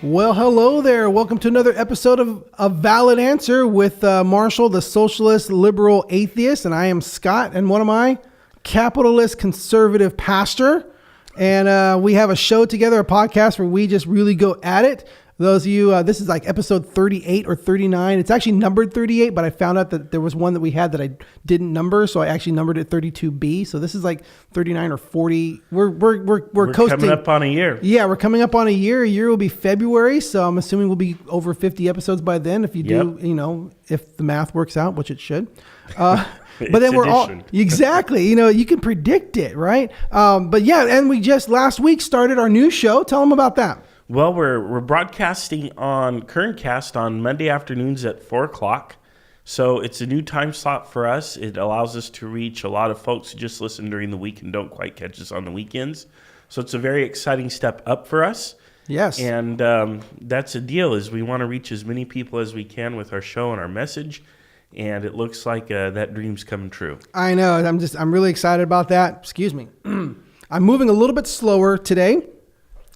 Well, hello there. Welcome to another episode of A Valid Answer with Marshall, the socialist, liberal, atheist. And I am Scott, and what am I? Capitalist, conservative pastor. And we have a show together, a podcast where we just really go at it. Those of you, this is like episode 38 or 39. It's actually numbered 38, but I found out that there was one that we had that I didn't number, so I actually numbered it 32B. So this is like 39 or 40. We're coasting. Coming up on a year. Yeah, we're coming up on a year. A year will be February, so I'm assuming we'll be over 50 episodes by then. If you do, if the math works out, which it should. But then we're all exactly, you can predict it, right? But yeah, and we just last week started our new show. Tell them about that. Well, we're broadcasting on Currentcast on Monday afternoons at 4 o'clock. So it's a new time slot for us. It allows us to reach a lot of folks who just listen during the week and don't quite catch us on the weekends. So it's a very exciting step up for us. Yes. And that's the deal, is we want to reach as many people as we can with our show and our message. And it looks like that dream's coming true. I know. I'm really excited about that. Excuse me. I'm moving a little bit slower today.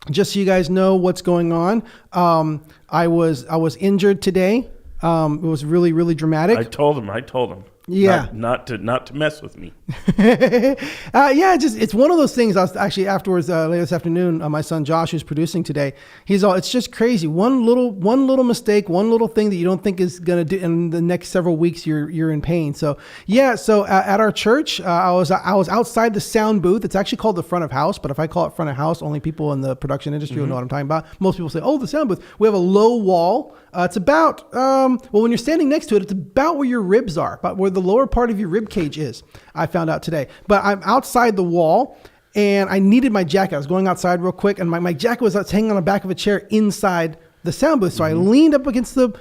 Just so you guys know what's going on, I was injured today. It was really, really dramatic. I told him. Yeah, not to mess with me. It's one of those things. I was actually afterwards later this afternoon. My son Josh, who's producing today, it's just crazy. One little mistake, one little thing that you don't think is gonna do, in the next several weeks you're in pain. So yeah. So at our church, I was outside the sound booth. It's actually called the front of house, but if I call it front of house, only people in the production industry will know what I'm talking about. Most people say, "Oh, the sound booth." We have a low wall. It's about when you're standing next to it, it's about where your ribs are, about where the lower part of your rib cage is. I found out today, but I'm outside the wall and I needed my jacket. I was going outside real quick and my jacket was hanging on the back of a chair inside the sound booth. So I leaned up against the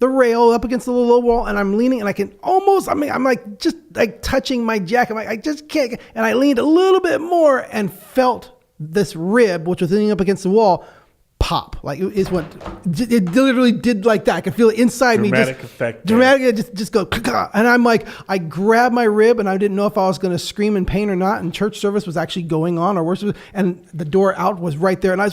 rail, up against the low wall, and I'm leaning and I can almost, I'm like just like touching my jacket. I'm like, I just can't. And I leaned a little bit more and felt this rib, which was leaning up against the wall, pop. Like it literally did like that. I could feel it inside me. Dramatic effect. Dramatic, just go, and I'm like, I grabbed my rib and I didn't know if I was going to scream in pain or not. And church service was actually going on, or worship, and the door out was right there. And I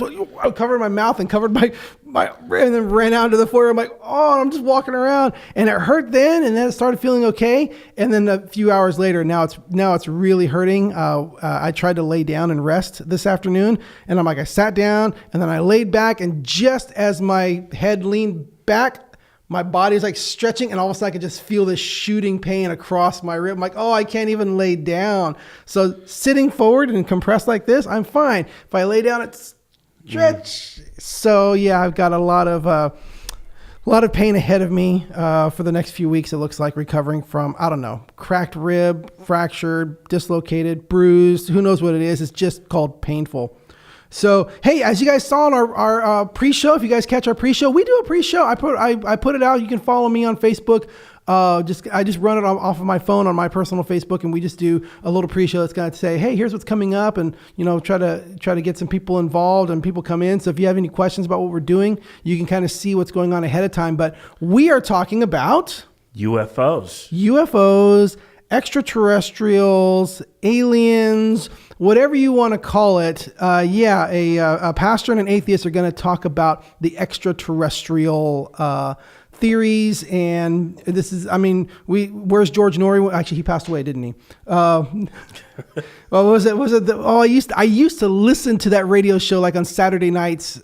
covered my mouth and covered my and then ran out to the floor. I'm like, oh, I'm just walking around, and it hurt then, and then it started feeling okay. And then a few hours later, now it's really hurting. I tried to lay down and rest this afternoon, and I'm like, I sat down and then I laid back, and just as my head leaned back, my body's like stretching, and all of a sudden I could just feel this shooting pain across my rib. I'm like, oh, I can't even lay down. So sitting forward and compressed like this, I'm fine. If I lay down, it's stretch. So yeah, I've got a lot of pain ahead of me for the next few weeks. It looks like recovering from, I don't know, cracked rib, fractured, dislocated, bruised. Who knows what it is? It's just called painful. So, hey, as you guys saw in our pre-show, if you guys catch our pre-show, we do a pre-show. I put it out. You can follow me on Facebook. I just run it off of my phone on my personal Facebook, and we just do a little pre-show that's going to say, hey, here's what's coming up, and try to get some people involved and people come in. So if you have any questions about what we're doing, you can kind of see what's going on ahead of time. But we are talking about UFOs, extraterrestrials, aliens, whatever you want to call it. A pastor and an atheist are going to talk about the extraterrestrial theories. And this is, where's George Norrie? Actually, he passed away, didn't he? What was it? I used to listen to that radio show like on Saturday nights.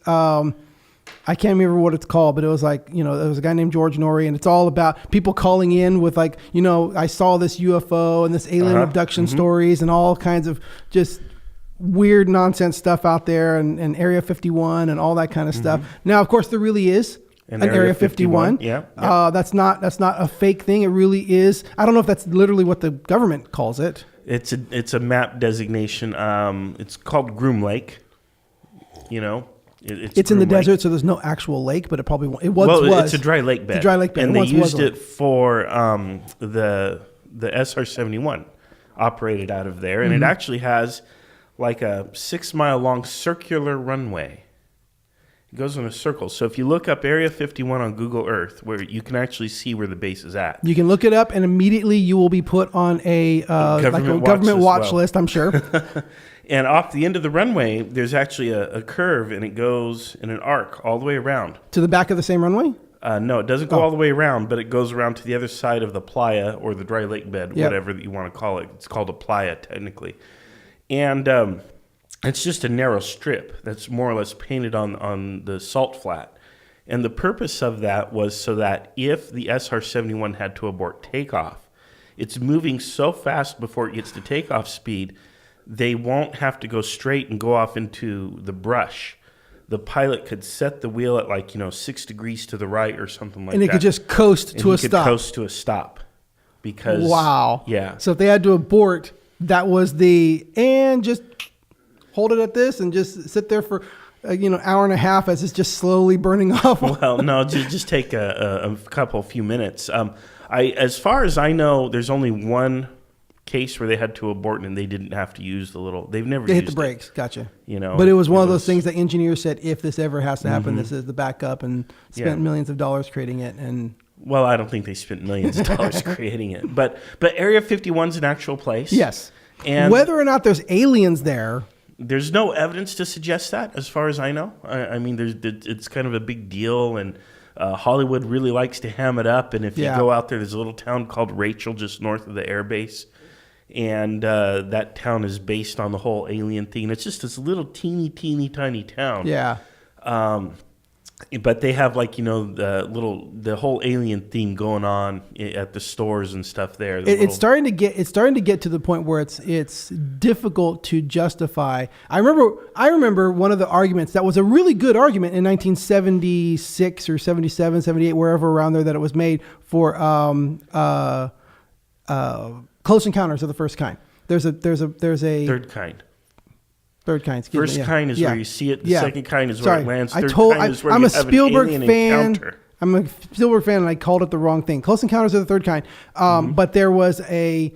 I can't remember what it's called, but it was like, there was a guy named George Norrie, and it's all about people calling in with like, I saw this UFO and this alien abduction stories and all kinds of just weird nonsense stuff out there, and Area 51 and all that kind of stuff. Now, of course, there really is an Area 51. Yeah. That's not a fake thing. It really is. I don't know if that's literally what the government calls it. It's a map designation. It's called Groom Lake. It's in the desert, so there's no actual lake, but it probably won't. It's a dry lake bed. It's a dry lake bed. And they used it for the SR-71 operated out of there. And it actually has like a 6-mile long circular runway. It goes in a circle. So if you look up Area 51 on Google Earth, where you can actually see where the base is at. You can look it up, and immediately you will be put on a government watch list, I'm sure. And off the end of the runway, there's actually a curve, and it goes in an arc all the way around. To the back of the same runway? No, it doesn't go all the way around, but it goes around to the other side of the playa or the dry lake bed, whatever that you want to call it. It's called a playa, technically. And it's just a narrow strip that's more or less painted on the salt flat. And the purpose of that was so that if the SR-71 had to abort takeoff, it's moving so fast before it gets to takeoff speed, they won't have to go straight and go off into the brush. The pilot could set the wheel at 6 degrees to the right or something like that. And it could just coast to a stop. Could coast to a stop. Because wow. Yeah. So if they had to abort, that was and just hold it at this and just sit there for hour and a half as it's just slowly burning off. Well, no, just take a few minutes. As far as I know, there's only one case where they had to abort and they didn't have to use they've never they used hit the brakes. Gotcha. But it was one of those things that engineers said, if this ever has to happen, this is the backup, and spent Yeah. millions of dollars creating it. And well, I don't think they spent millions of dollars creating it, but Area 51's an actual place. yes, And whether or not there's aliens there, there's no evidence to suggest that, as far as I know. I mean, it's kind of a big deal, and Hollywood really likes to ham it up. And if you go out there's a little town called Rachel just north of the air base. And that town is based on the whole alien thing. It's just this little teeny tiny town. yeah. But they have the whole alien theme going on at the stores and stuff there. It's starting to get to the point where it's difficult to justify. I remember one of the arguments that was a really good argument in 1976 or 77, 78, wherever around there that it was made for Close Encounters of the First Kind. There's a third kind. Third kind. First kind is where you see it. The second kind is where it lands. Third kind is where I'm you a have Spielberg an alien fan. encounter. I'm a Spielberg fan, and I called it the wrong thing. Close Encounters of the Third Kind. But there was a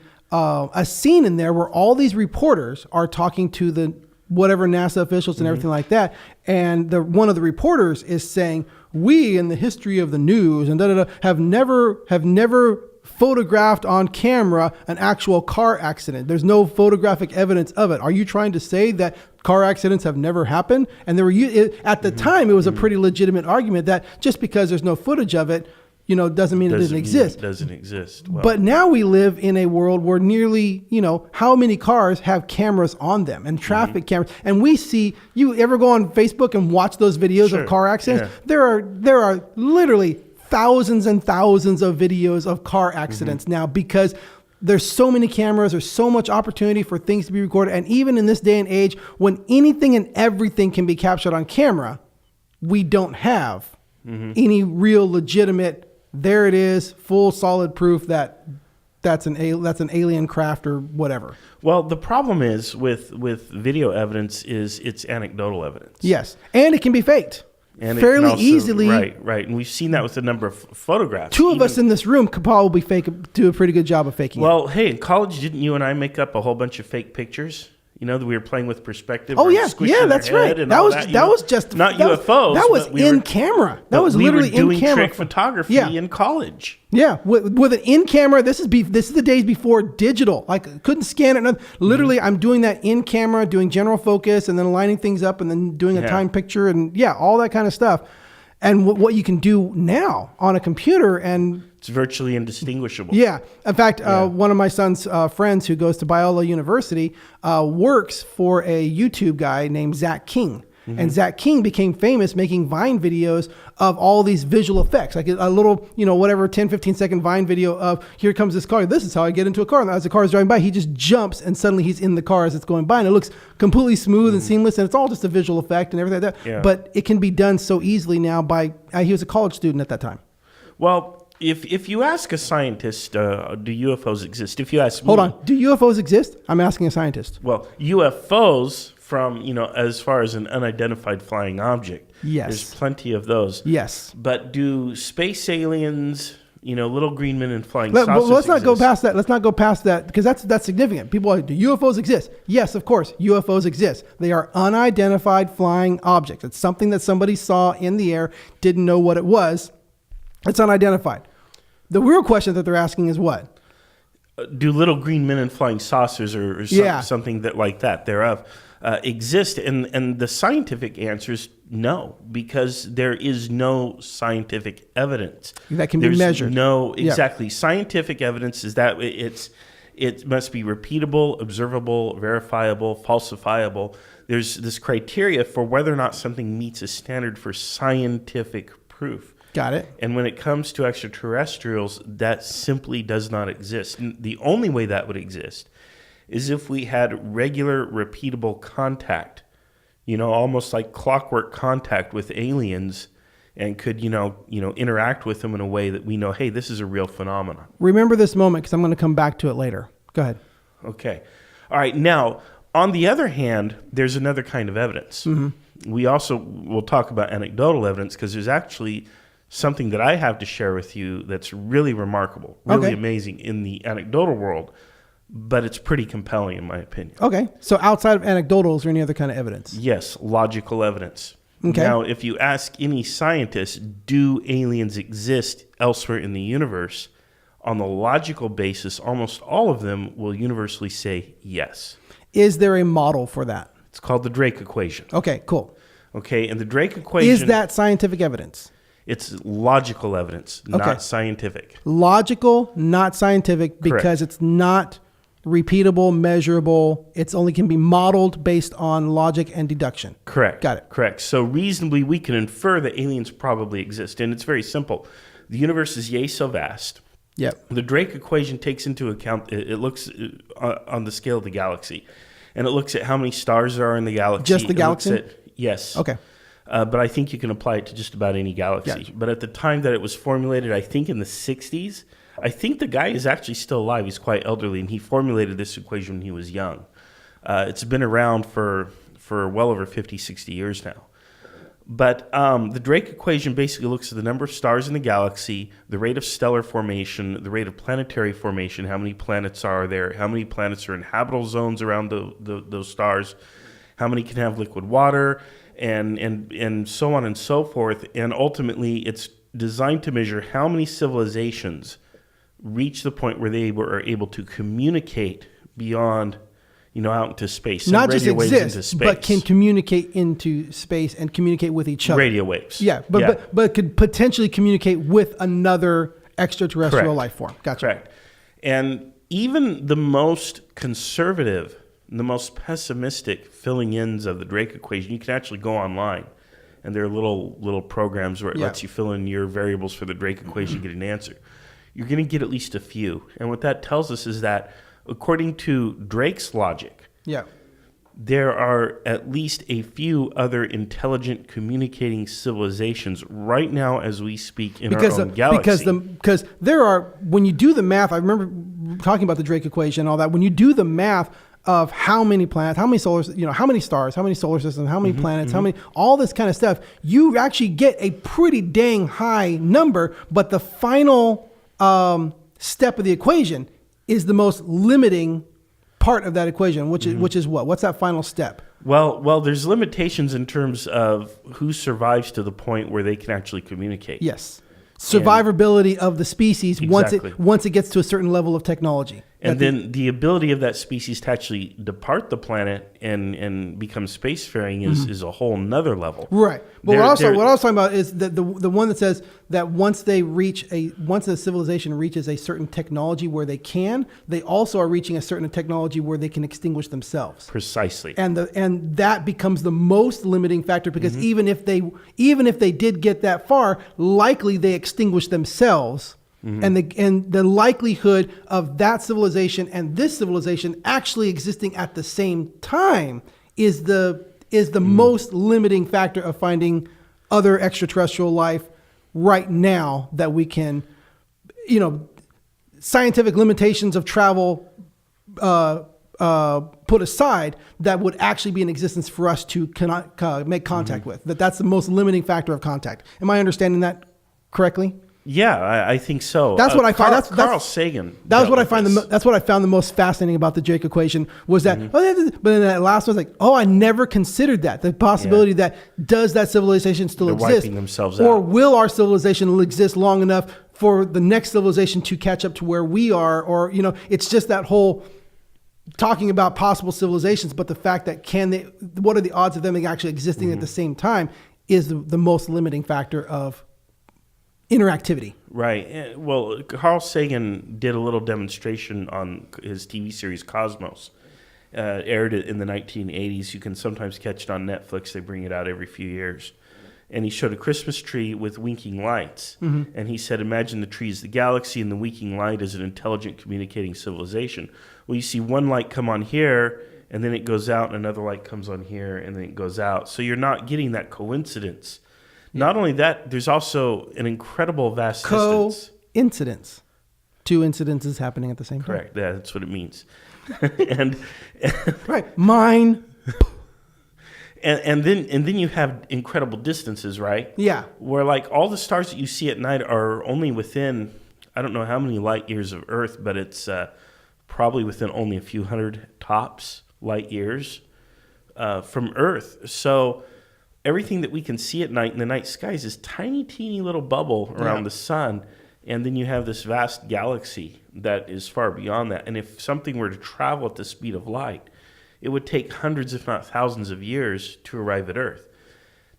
scene in there where all these reporters are talking to the whatever NASA officials and everything like that, and one of the reporters is saying, "We in the history of the news and have never photographed on camera an actual car accident. There's no photographic evidence of it. Are you trying to say that car accidents have never happened?" And there were at the time, it was a pretty legitimate argument that just because there's no footage of it, doesn't mean it doesn't exist. It doesn't exist. Well, but now we live in a world where nearly, how many cars have cameras on them and traffic cameras? And we see, you ever go on Facebook and watch those videos of car accidents? Yeah. There are literally thousands and thousands of videos of car accidents now, because there's so many cameras, there's so much opportunity for things to be recorded. And even in this day and age, when anything and everything can be captured on camera, we don't have any real legitimate, there it is, full solid proof that that's an alien craft or whatever. Well, the problem is with video evidence is it's anecdotal evidence. Yes, and it can be faked. And fairly easily. Right. And we've seen that with a number of photographs. Two of us in this room could probably do a pretty good job of faking it. Well, hey, in college, didn't you and I make up a whole bunch of fake pictures? That we were playing with perspective. Oh, yeah, that's right. That was just not UFOs. That was in camera. That was literally in camera. We were doing trick photography in college. Yeah, with an in camera. This is the days before digital. Like, couldn't scan it. Literally, I'm doing that in camera, doing general focus, and then lining things up, and then doing a time picture, and all that kind of stuff. And what you can do now on a computer, and it's virtually indistinguishable. Yeah. In fact, one of my son's friends who goes to Biola University works for a YouTube guy named Zach King. And Zach King became famous making Vine videos of all these visual effects, like a little, 10, 15 second Vine video of, here comes this car. This is how I get into a car. And as the car is driving by, he just jumps and suddenly he's in the car as it's going by. And it looks completely smooth and seamless. And it's all just a visual effect and everything like that. Yeah. But it can be done so easily now by, he was a college student at that time. Well, if you ask a scientist, do UFOs exist? If you ask me, hold on, do UFOs exist? I'm asking a scientist. Well, UFOs from, as far as an unidentified flying object, there's plenty of those. Yes. But do space aliens, little green men and flying saucers let's not exist? go past that. Let's not go past that, because that's significant. People are like, do UFOs exist? Yes, of course, UFOs exist. They are unidentified flying objects. It's something that somebody saw in the air, didn't know what it was. It's unidentified. The real question that they're asking is what? do little green men in flying saucers or something that like that thereof exist? And the scientific answer is no, because there is no scientific evidence that can be measured. Exactly. Scientific evidence is that it must be repeatable, observable, verifiable, falsifiable. There's this criteria for whether or not something meets a standard for scientific proof. Got it. And when it comes to extraterrestrials, that simply does not exist. And the only way that would exist is if we had regular, repeatable contact, almost like clockwork contact with aliens, and could, interact with them in a way that we know, hey, this is a real phenomenon. Remember this moment, because I'm going to come back to it later. Go ahead. Okay. All right. Now, on the other hand, there's another kind of evidence. Mm-hmm. We also will talk about anecdotal evidence, because there's actually something that I have to share with you that's really remarkable, really amazing in the anecdotal world, but it's pretty compelling in my opinion. Okay. So outside of anecdotal, is there any other kind of evidence? Yes, logical evidence. Okay. Now, if you ask any scientist, do aliens exist elsewhere in the universe? On the logical basis, almost all of them will universally say yes. Is there a model for that? It's called the Drake equation. Okay, cool. Okay, and the Drake equation... Is that scientific evidence? It's logical evidence, not scientific. Logical, not scientific, because it's not repeatable, measurable. It's only can be modeled based on logic and deduction. Correct. Got it. Correct. So reasonably, we can infer that aliens probably exist. And it's very simple. The universe is yay so vast. Yep. The Drake equation takes into account, it looks on the scale of the galaxy. And it looks at how many stars there are in the galaxy. Just the galaxy? Yes. Okay. But I think you can apply it to just about any galaxy. Yeah. But at the time that it was formulated, I think in the 60s, I think the guy is actually still alive. He's quite elderly, and he formulated this equation when he was young. It's been around for well over 50, 60 years now. But the Drake equation basically looks at the number of stars in the galaxy, the rate of stellar formation, the rate of planetary formation, how many planets are there, how many planets are in habitable zones around those stars, how many can have liquid water, and so on and so forth. And ultimately, it's designed to measure how many civilizations reach the point where they are able to communicate beyond, out into space. Not just exist, but can communicate into space and communicate with each other. Radio waves. Yeah, but could potentially communicate with another extraterrestrial life form. Gotcha. Correct. And even the most conservative, the most pessimistic filling-ins of the Drake equation, you can actually go online, and there are little programs where it lets you fill in your variables for the Drake equation, get an answer. You're going to get at least a few. And what that tells us is that, according to Drake's logic, there are at least a few other intelligent communicating civilizations right now as we speak in our own galaxy. Because there are, when you do the math, I remember talking about the Drake equation and all that, when you do the math of how many planets, how many how many stars, how many solar systems, how many planets, how many, all this kind of stuff, you actually get a pretty dang high number, but the final step of the equation is the most limiting part of that equation, which is what? What's that final step? Well, there's limitations in terms of who survives to the point where they can actually communicate. Yes. Survivability of the species once it gets to a certain level of technology. And then the ability of that species to actually depart the planet and become spacefaring is a whole nother level. Right. But what I was talking about is that the one that says that once the civilization reaches a certain technology where they also are reaching a certain technology where they can extinguish themselves. Precisely. And that becomes the most limiting factor, because even if they did get that far, likely they extinguish themselves. And the likelihood of that civilization and this civilization actually existing at the same time is the most limiting factor of finding other extraterrestrial life right now that we can, scientific limitations of travel put aside, that would actually be in existence for us to make contact with. That's the most limiting factor of contact. Am I understanding that correctly? Yeah, I think so. That's what I find. Carl Sagan. That was what I dealt with find. this. That's what I found the most fascinating about the Drake equation was that. Mm-hmm. But then that last one was like, oh, I never considered that the possibility that does that civilization still They're exist, wiping themselves or out. will our civilization exist long enough for the next civilization to catch up to where we are? Or it's just that whole talking about possible civilizations, but the fact that what are the odds of them actually existing at the same time is the most limiting factor of interactivity. Right. Well, Carl Sagan did a little demonstration on his TV series Cosmos. Aired it in the 1980s. You can sometimes catch it on Netflix. They bring it out every few years. And he showed a Christmas tree with winking lights. Mm-hmm. And he said, imagine the tree is the galaxy and the winking light is an intelligent communicating civilization. Well, you see one light come on here, and then it goes out, and another light comes on here, and then it goes out. So you're not getting that coincidence. Not only that, there's also an incredible vast distance. Coincidence. Two incidences happening at the same time. Correct. Yeah, that's what it means. and right. Mine. And then you have incredible distances, right? Yeah. Where like all the stars that you see at night are only within, I don't know how many light years of Earth, but it's probably within only a few hundred tops light years from Earth. So everything that we can see at night in the night skies is tiny, teeny little bubble around the sun. And then you have this vast galaxy that is far beyond that. And if something were to travel at the speed of light, it would take hundreds, if not thousands of years to arrive at Earth.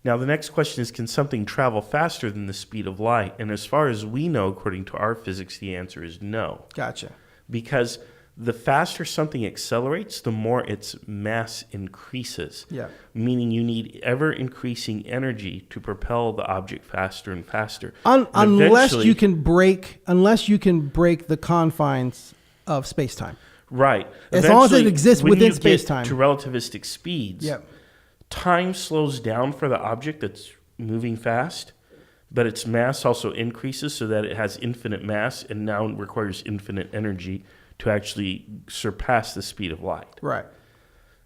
Now, the next question is, can something travel faster than the speed of light? And as far as we know, according to our physics, the answer is no. Gotcha. Because the faster something accelerates, the more its mass increases. Yeah. Meaning you need ever-increasing energy to propel the object faster and faster. Unless you can break the confines of space-time. Right. As long as it exists within space-time. space-time. To relativistic speeds, time slows down for the object that's moving fast, but its mass also increases so that it has infinite mass and now requires infinite energy to actually surpass the speed of light. Right.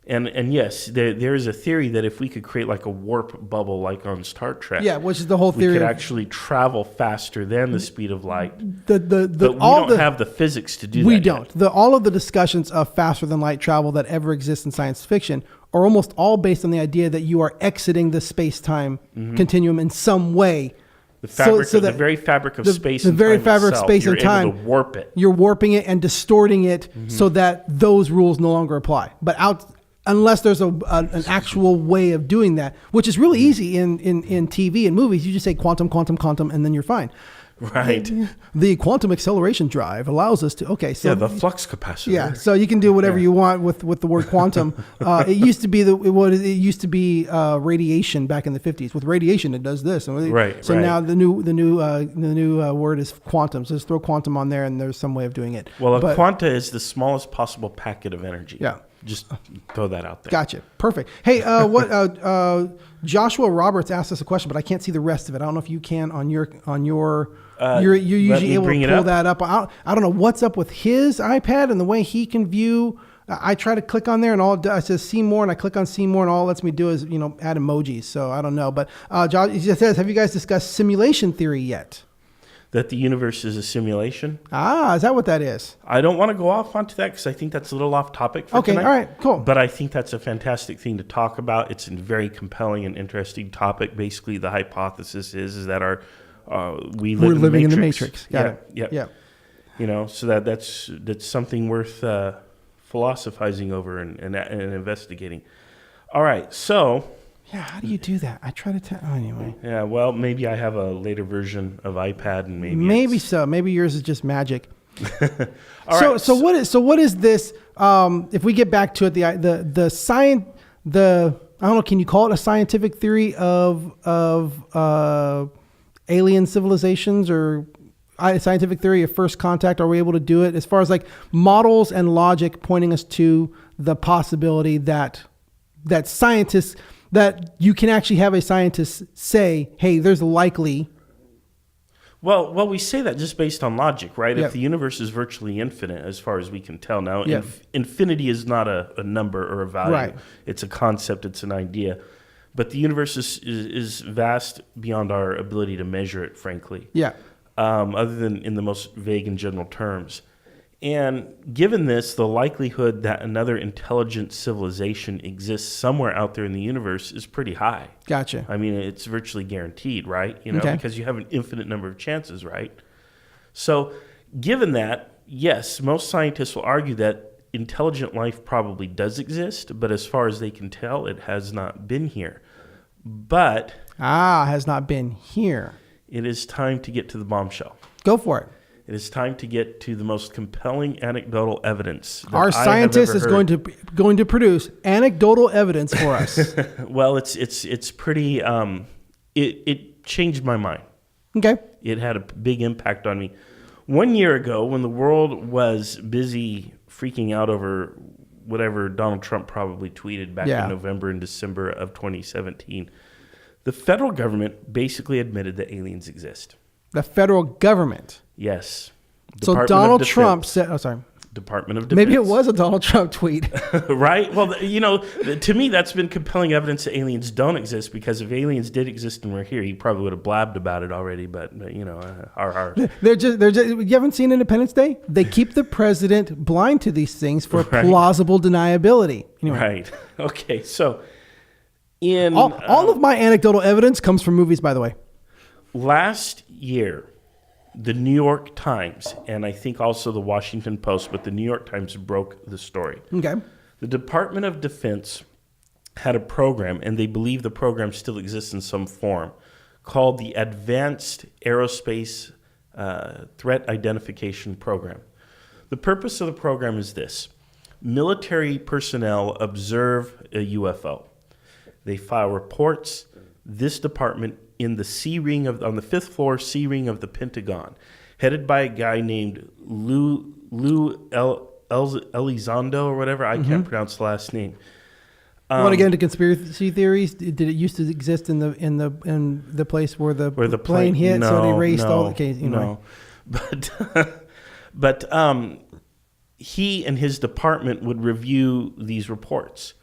And yes, there is a theory that if we could create like a warp bubble like on Star Trek, which is the whole theory, we could actually travel faster than the speed of light. But we don't have the physics to do that. We don't. All of the discussions of faster than light travel that ever exist in science fiction are almost all based on the idea that you are exiting the space-time continuum in some way. The very fabric of space and time. The very fabric of space and time. You're able to warp it. You're warping it and distorting it so that those rules no longer apply. But unless there's an actual way of doing that, which is really easy in TV and movies, you just say quantum, quantum, quantum, and then you're fine. Right. The quantum acceleration drive allows us to. Okay, so the flux capacitor. Yeah, so you can do whatever you want with the word quantum. It used to be radiation back in the 50s. With radiation, it does this. Right. So now the new word is quantum. So just throw quantum on there, and there's some way of doing it. Well, a quanta is the smallest possible packet of energy. Yeah. Just throw that out there. Gotcha. Perfect. Hey, Joshua Roberts asked us a question, but I can't see the rest of it. I don't know if you can on your. You're usually able to pull that up. I don't know what's up with his iPad and the way he can view. I try to click on there and it says see more, and I click on see more, and all it lets me do is add emojis. So I don't know, but Josh he just says, have you guys discussed simulation theory yet? That the universe is a simulation. Is that what that is? I don't want to go off onto that because I think that's a little off topic for tonight. All right, cool. But I think that's a fantastic thing to talk about. It's a very compelling and interesting topic. Basically, the hypothesis is that we're living in the Matrix. Got it. Yeah. So that's something worth philosophizing over and investigating. All right, so. Yeah, how do you do that? I try to tell. Anyway. Yeah, well, maybe I have a later version of iPad, and maybe so. Maybe yours is just magic. All right. So what is this? If we get back to it, the science, I don't know. Can you call it a scientific theory of alien civilizations or a scientific theory of first contact? Are we able to do it as far as like models and logic pointing us to the possibility that scientists? That you can actually have a scientist say, hey, there's likely. Well, we say that just based on logic, right? If the universe is virtually infinite, as far as we can tell now, infinity is not a number or a value. Right. It's a concept. It's an idea. But the universe is vast beyond our ability to measure it, frankly. Yeah. other than in the most vague and general terms. And given this, the likelihood that another intelligent civilization exists somewhere out there in the universe is pretty high. Gotcha. I mean, it's virtually guaranteed, right? Okay. Because you have an infinite number of chances, right? So given that, yes, most scientists will argue that intelligent life probably does exist, but as far as they can tell, it has not been here. But has not been here. it is time to get to the bombshell. Go for it. It is time to get to the most compelling anecdotal evidence. Our scientist is going to produce anecdotal evidence for us. Well, it's pretty. It changed my mind. Okay. It had a big impact on me. 1 year ago, when the world was busy freaking out over whatever Donald Trump probably tweeted back in November and December of 2017, the federal government basically admitted that aliens exist. The federal government. Yes. So Department Donald of Trump Defense. said, oh, sorry. Department of Defense. Maybe it was a Donald Trump tweet. Right? Well, to me, that's been compelling evidence that aliens don't exist, because if aliens did exist and were here, he probably would have blabbed about it already. But They're just, you haven't seen Independence Day? They keep the president blind to these things for plausible deniability. Anyway. Right. Okay. So all of my anecdotal evidence comes from movies, by the way. Last year, the New York Times, and I think also the Washington Post, but the New York Times broke the story. Okay. The Department of Defense had a program, and they believe the program still exists in some form, called the Advanced Aerospace Threat Identification Program. The purpose of the program is this. Military personnel observe a UFO. They file reports. This department in the on the 5th floor C ring of the Pentagon, headed by a guy named Lou Elizondo or whatever. I can't pronounce the last name. Want to get into conspiracy theories? Did it used to exist in the place where the plane hit, so it erased all the cases? No, but he and his department would review these reports.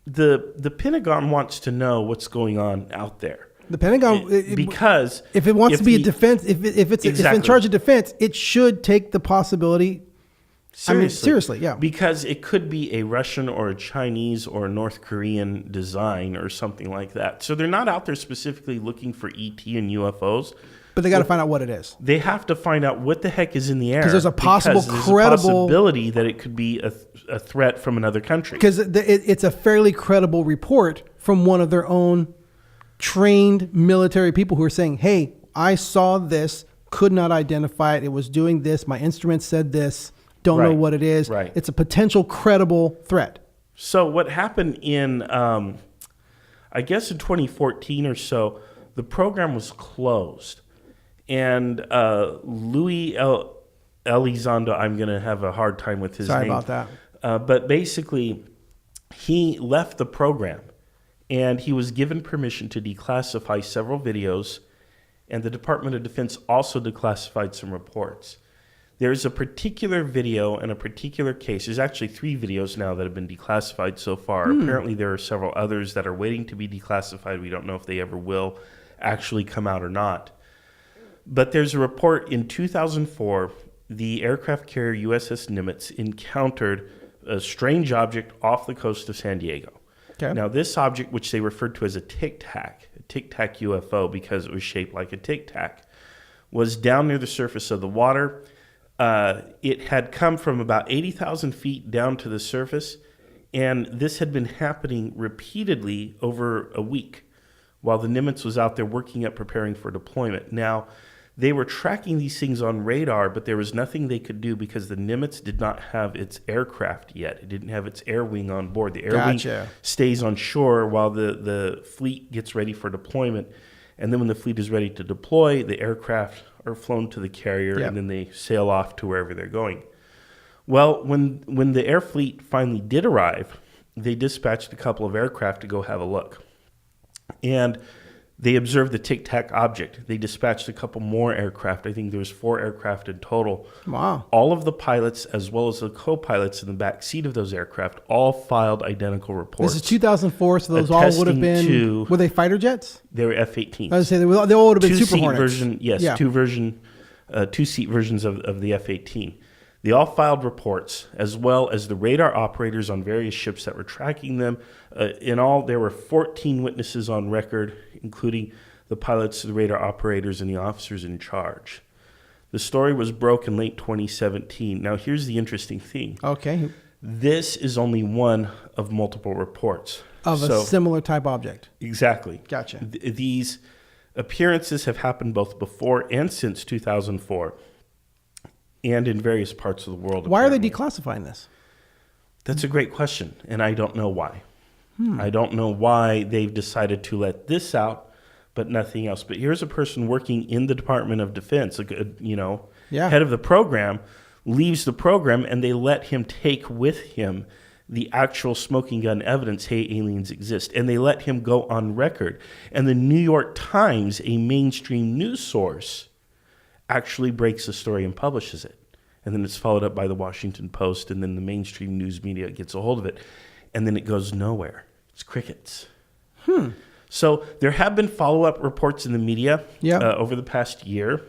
The Pentagon wants to know what's going on out there. The Pentagon, because if it wants to be a defense, if it's in charge of defense, it should take the possibility. Seriously, yeah. Because it could be a Russian or a Chinese or a North Korean design or something like that. So they're not out there specifically looking for ET and UFOs. But they got to find out what it is. They have to find out what the heck is in the air. Because there's a possibility that it could be a threat from another country. Because it's a fairly credible report from one of their own trained military people who are saying, hey, I saw this, could not identify it. It was doing this. My instrument said this. Don't know what it is. Right. It's a potential credible threat. So what happened in, I guess in 2014 or so, the program was closed. And Louis Elizondo, I'm going to have a hard time with his name. Sorry about that. But basically, he left the program. And he was given permission to declassify several videos. And the Department of Defense also declassified some reports. There's a particular video and a particular case. There's actually 3 videos now that have been declassified so far. Apparently, there are several others that are waiting to be declassified. We don't know if they ever will actually come out or not. But there's a report in 2004, the aircraft carrier USS Nimitz encountered a strange object off the coast of San Diego. Okay. Now, this object, which they referred to as a Tic Tac UFO because it was shaped like a Tic Tac, was down near the surface of the water. It had come from about 80,000 feet down to the surface, and this had been happening repeatedly over a week while the Nimitz was out there working up, preparing for deployment. Now, they were tracking these things on radar, but there was nothing they could do because the Nimitz did not have its aircraft yet. It didn't have its air wing on board. The air wing stays on shore while the fleet gets ready for deployment. And then when the fleet is ready to deploy, the aircraft are flown to the carrier, and then they sail off to wherever they're going. Well, when the air fleet finally did arrive, they dispatched a couple of aircraft to go have a look. And they observed the Tic Tac object. They dispatched a couple more aircraft. I think there was 4 aircraft in total. Wow. All of the pilots, as well as the co-pilots in the back seat of those aircraft, all filed identical reports. This is 2004, so those all would have been... Were they fighter jets? They were F-18s. I would say they all would have been Super Hornets. Version, yes, 2 version two-seat versions of the F-18. They all filed reports, as well as the radar operators on various ships that were tracking them. In all, there were 14 witnesses on record, including the pilots, the radar operators, and the officers in charge. The story was broke in late 2017. Now, here's the interesting thing. Okay. This is only one of multiple reports. Of a similar type object. Exactly. Gotcha. These appearances have happened both before and since 2004, and in various parts of the world. Why are they declassifying this? That's a great question, and I don't know why. I don't know why they've decided to let this out, but nothing else. But here's a person working in the Department of Defense, head of the program, leaves the program, and they let him take with him the actual smoking gun evidence, hey, aliens exist. And they let him go on record. And the New York Times, a mainstream news source, actually breaks the story and publishes it. And then it's followed up by the Washington Post, and then the mainstream news media gets a hold of it. And then it goes nowhere. It's crickets. So there have been follow-up reports in the media over the past year.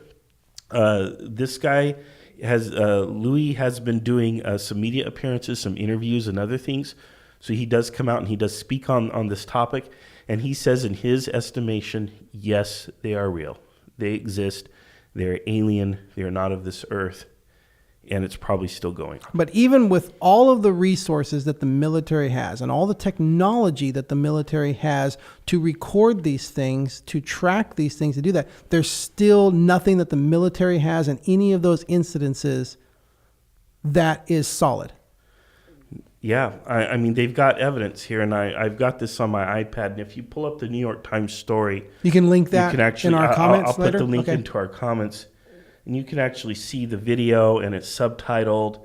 This guy Louis has been doing some media appearances, some interviews, and other things. So he does come out and he does speak on this topic. And he says in his estimation, yes, they are real. They exist. They're alien. They are not of this earth. And it's probably still going on. But even with all of the resources that the military has and all the technology that the military has to record these things, to track these things, to do that, there's still nothing that the military has in any of those incidences that is solid. Yeah, I mean, they've got evidence here, and I've got this on my iPad. And if you pull up the New York Times story, you can link that in our comments I'll later? put the link into our comments. And you can actually see the video, and it's subtitled,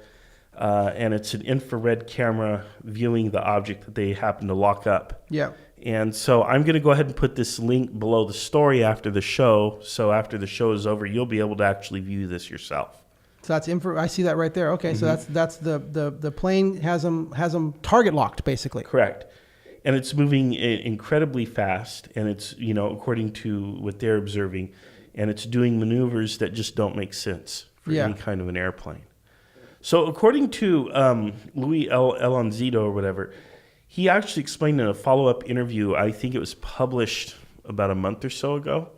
and it's an infrared camera viewing the object that they happen to lock up. Yeah. And so I'm going to go ahead and put this link below the story after the show. So after the show is over, you'll be able to actually view this yourself. So that's I see that right there. Okay, so that's the plane has them target locked basically. Correct. And it's moving incredibly fast, and it's, according to what they're observing, and it's doing maneuvers that just don't make sense for any kind of an airplane. So according to Louis Alonzito or whatever, he actually explained in a follow-up interview, I think it was published about a month or so ago,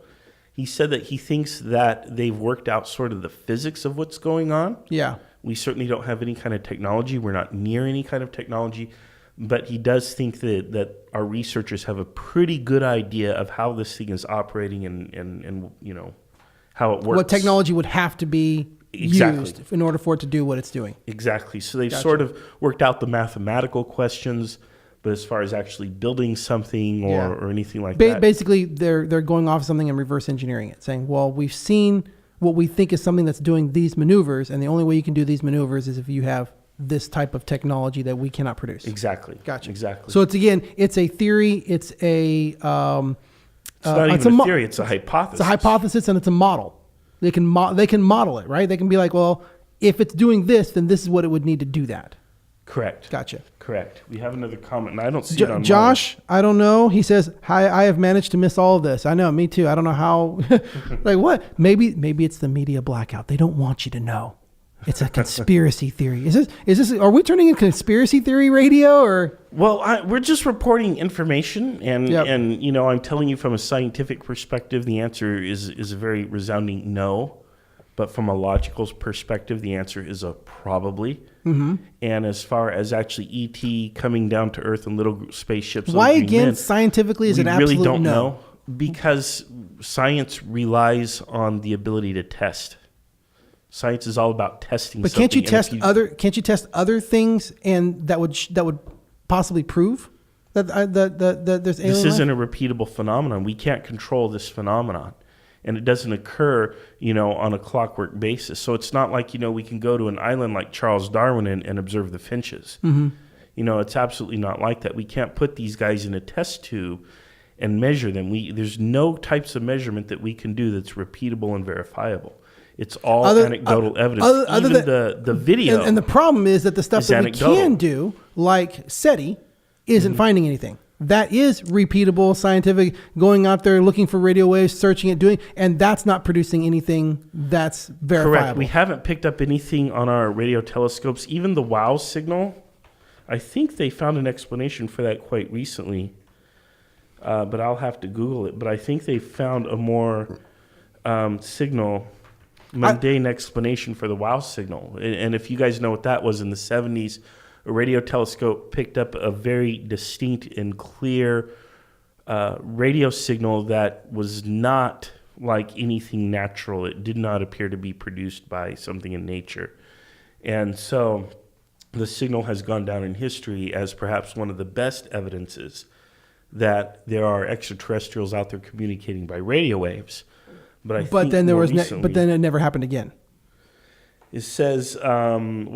he said that he thinks that they've worked out sort of the physics of what's going on. Yeah. We certainly don't have any kind of technology. We're not near any kind of technology. But he does think that our researchers have a pretty good idea of how this thing is operating and how it works. What technology would have to be used in order for it to do what it's doing. Exactly. So they've sort of worked out the mathematical questions, but as far as actually building something or anything like that. Basically, they're going off something and reverse engineering it, saying, well, we've seen what we think is something that's doing these maneuvers, and the only way you can do these maneuvers is if you have this type of technology that we cannot produce. Exactly. Gotcha. Exactly. So it's a theory. It's a it's not even a theory. It's a hypothesis. It's a hypothesis, and it's a model. They can model it, right? They can be like, well, if it's doing this, then this is what it would need to do that. Correct. Gotcha. Correct. We have another comment, and I don't see it on Josh, I don't know. He says, hi, I have managed to miss all of this. I know, me too. I don't know how. Like what? Maybe it's the media blackout. They don't want you to know. It's a conspiracy theory. Is this? Are we turning into conspiracy theory radio or? Well, we're just reporting information, and I'm telling you from a scientific perspective, the answer is a very resounding no. But from a logical perspective, the answer is a probably. Mm-hmm. And as far as actually ET coming down to Earth in little spaceships, why again scientifically is it absolute really don't no? know, because science relies on the ability to test. Science is all about testing. But can't you test other things, and that would possibly prove that there's alien This life? isn't a repeatable phenomenon. We can't control this phenomenon, and it doesn't occur, on a clockwork basis. So it's not like we can go to an island like Charles Darwin and observe the finches. Mm-hmm. It's absolutely not like that. We can't put these guys in a test tube and measure them. There's no types of measurement that we can do that's repeatable and verifiable. It's all anecdotal evidence. Even the video. And the problem is that the stuff that we can do, like SETI, isn't finding anything. that is repeatable, scientific, going out there looking for radio waves, searching it, and that's not producing anything that's verifiable. Correct. We haven't picked up anything on our radio telescopes. Even the WOW signal, I think they found an explanation for that quite recently, but I'll have to Google it. But I think they found a more mundane explanation for the WOW signal. And if you guys know what that was, in the 70s, a radio telescope picked up a very distinct and clear radio signal that was not like anything natural. It did not appear to be produced by something in nature. And so the signal has gone down in history as perhaps one of the best evidences that there are extraterrestrials out there communicating by radio waves. But then it never happened again. It says, here in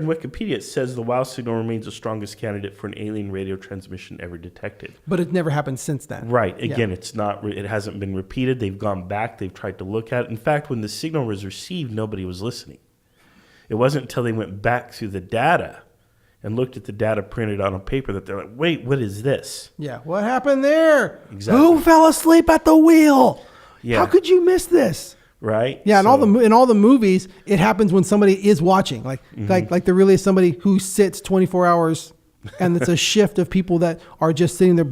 Wikipedia, it says the WOW signal remains the strongest candidate for an alien radio transmission ever detected. But it never happened since then. Right. Again, it hasn't been repeated. They've gone back. They've tried to look at it. In fact, when the signal was received, nobody was listening. It wasn't until they went back through the data and looked at the data printed on a paper that they're like, wait, what is this? Yeah. What happened there? Exactly. Who fell asleep at the wheel? Yeah. How could you miss this? Right. Yeah, in all the movies, it happens when somebody is watching. Like there really is somebody who sits 24 hours, and it's a shift of people that are just sitting there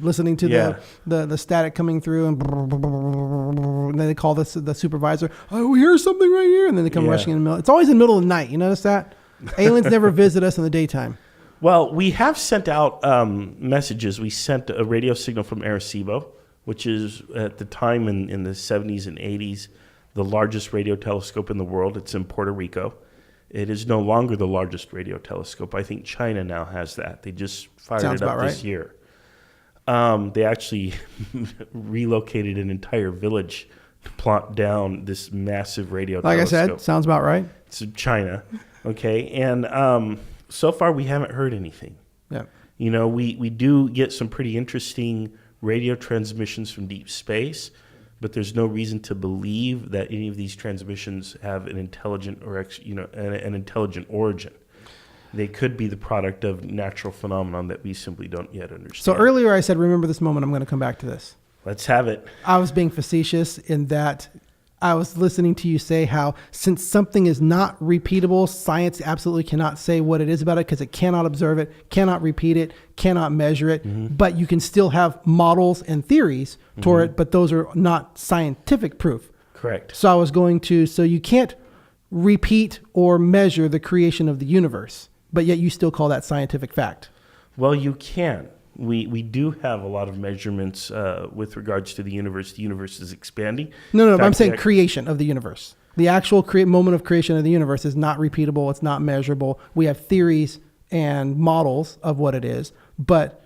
listening to the static coming through, and then they call the supervisor. Oh, we hear something right here, and then they come rushing in the middle. It's always in the middle of the night. You notice that? Aliens never visit us in the daytime. Well, we have sent out messages. We sent a radio signal from Arecibo, which is at the time in the 70s and 80s, the largest radio telescope in the world. It's in Puerto Rico. It is no longer the largest radio telescope. I think China now has that. They just fired it up this year. They actually relocated an entire village to plot down this massive radio telescope. Like I said, sounds about right. It's China. Okay. And so far we haven't heard anything. Yeah. You know, we do get some pretty interesting radio transmissions from deep space, but there's no reason to believe that any of these transmissions have an intelligent an intelligent origin. They could be the product of natural phenomenon that we simply don't yet understand. So earlier I said, remember this moment. I'm going to come back to this. Let's have it. I was being facetious in that I was listening to you say how since something is not repeatable, science absolutely cannot say what it is about it because it cannot observe it, cannot repeat it, cannot measure it, but you can still have models and theories toward it, but those are not scientific proof. Correct. So I was so you can't repeat or measure the creation of the universe, but yet you still call that scientific fact. Well, you can. We do have a lot of measurements with regards to the universe. The universe is expanding. No, but I'm saying creation of the universe. The actual moment of creation of the universe is not repeatable. It's not measurable. We have theories and models of what it is, but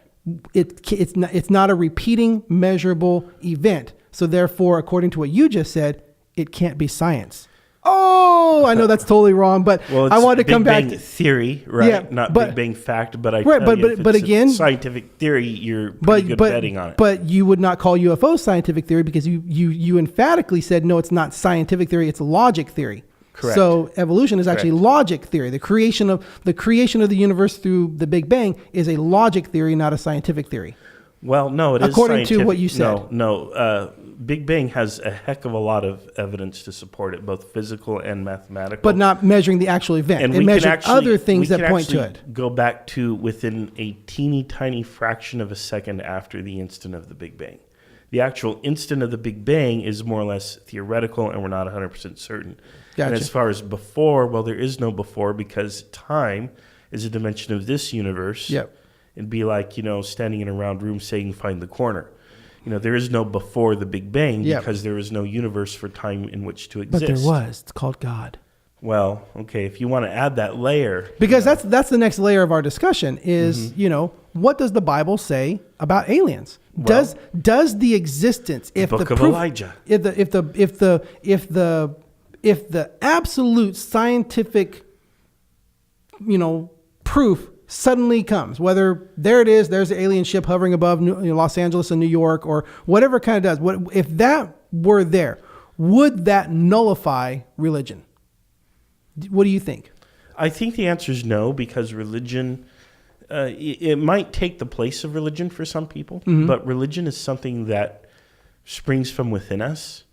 it's not a repeating, measurable event. So therefore, according to what you just said, it can't be science. Oh, I know that's totally wrong, but I wanted to come back to theory, right? Yeah, not but, Big Bang fact, but again, scientific theory, you're pretty good betting on it. But you would not call UFO scientific theory because you emphatically said no, it's not scientific theory, it's logic theory. Correct. So evolution is actually logic theory. The creation of the universe through the Big Bang is a logic theory, not a scientific theory. Well, no, it is according to what you said. No. Big Bang has a heck of a lot of evidence to support it, both physical and mathematical. But not measuring the actual event. And it measured other things that point to it. Go back to within a teeny tiny fraction of a second after the instant of the Big Bang. The actual instant of the Big Bang is more or less theoretical, and we're not 100% certain. Gotcha. And as far as before, well, there is no before because time is a dimension of this universe. Yep. It'd be like, standing in a round room saying, find the corner. There is no before the Big Bang because there is no universe for time in which to exist. But there was. It's called God. Well, okay, if you want to add that layer. Because that's the next layer of our discussion is, what does the Bible say about aliens? Well, does the existence, if the book of proof, Elijah, if the absolute scientific, proof suddenly comes, whether there's an alien ship hovering above Los Angeles and New York or whatever it kind of does. If that were there, would that nullify religion? What do you think? I think the answer is no, because religion it might take the place of religion for some people, but religion is something that springs from within us.